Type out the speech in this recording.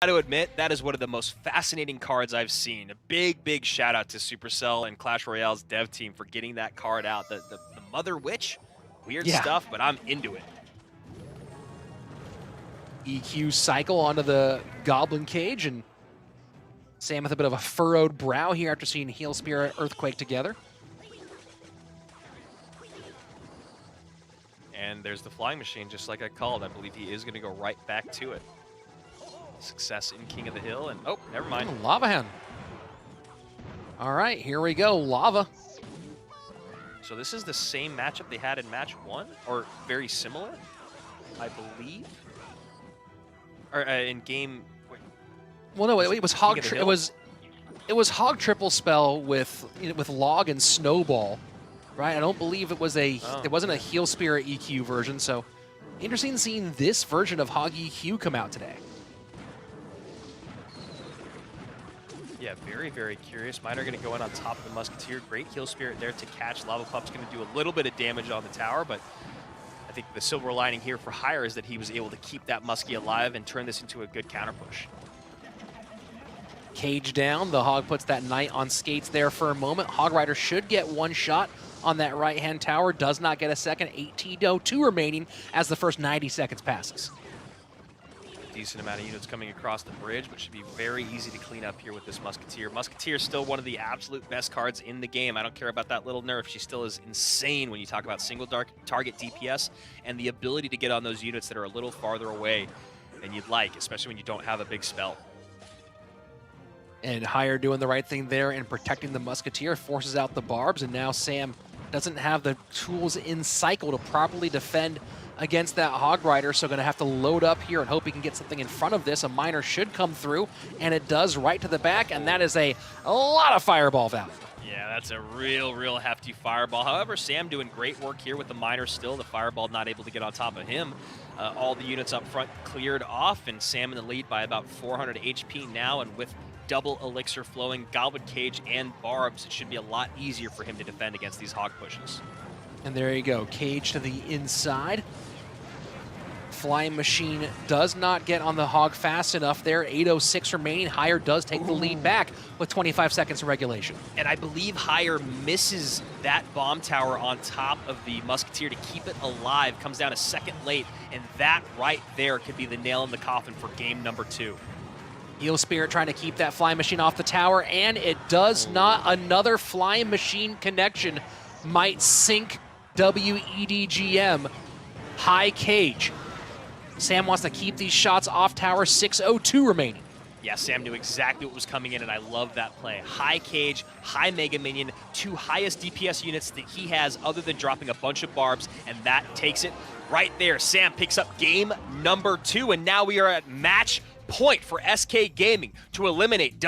to admit, that is one of the most fascinating cards I've seen. A big shout out to Supercell and Clash Royale's dev team for getting that card out. The Mother Witch, weird stuff, but I'm into it. EQ cycle onto the Goblin Cage, and Sam with a bit of a furrowed brow here after seeing Heal Spirit, Earthquake together. And there's the Flying Machine, just like I called. I believe he is going to go right back to it. Success in King of the Hill, and oh, never mind. Lava Hand. All right, here we go, Lava. So this is the same matchup they had in match 1, or very similar, I believe. Or in game. Wait. Well, no, it was Hog. It was Hog triple spell with Log and Snowball, right? I don't believe it was a. It wasn't a Heal Spirit EQ version. So interesting seeing this version of Hog EQ come out today. Yeah, very curious. Mine are going to go in on top of the Musketeer. Great Heal Spirit there to catch. Lava Pup's going to do a little bit of damage on the tower, but I think the silver lining here for Hire is that he was able to keep that Muskie alive and turn this into a good counter push. Cage down. The Hog puts that Knight on skates there for a moment. Hog Rider should get one shot on that right-hand tower. Does not get a second. 18:02 remaining as the first 90 seconds passes. Decent amount of units coming across the bridge, but should be very easy to clean up here with this Musketeer. Musketeer is still one of the absolute best cards in the game. I don't care about that little nerf. She still is insane when you talk about single target DPS and the ability to get on those units that are a little farther away than you'd like, especially when you don't have a big spell. And Hire doing the right thing there and protecting the Musketeer, forces out the barbs, and now Sam doesn't have the tools in cycle to properly defend against that Hog Rider, so going to have to load up here and hope he can get something in front of this. A miner should come through, and it does right to the back, and that is a lot of fireball value. Yeah, that's a real hefty fireball. However, Sam doing great work here with the miner still. The fireball not able to get on top of him. All the units up front cleared off, and Sam in the lead by about 400 HP now, and with double elixir flowing, Goblin Cage, and barbs, it should be a lot easier for him to defend against these Hog pushes. And there you go, Cage to the inside. Flying Machine does not get on the Hog fast enough there. 8:06 remaining. Hire does take the lead back with 25 seconds of regulation. And I believe Hire misses that bomb tower on top of the Musketeer to keep it alive. Comes down a second late, and that right there could be the nail in the coffin for game number 2. Heal Spirit trying to keep that Flying Machine off the tower, and it does not. Another Flying Machine connection might sink WEDGM. High Cage. Sam wants to keep these shots off tower. 6:02 remaining. Yeah, Sam knew exactly what was coming in, and I love that play. High Cage, high Mega Minion, 2 highest DPS units that he has other than dropping a bunch of barbs, and that takes it right there. Sam picks up game number 2, and now we are at match point for SK Gaming to eliminate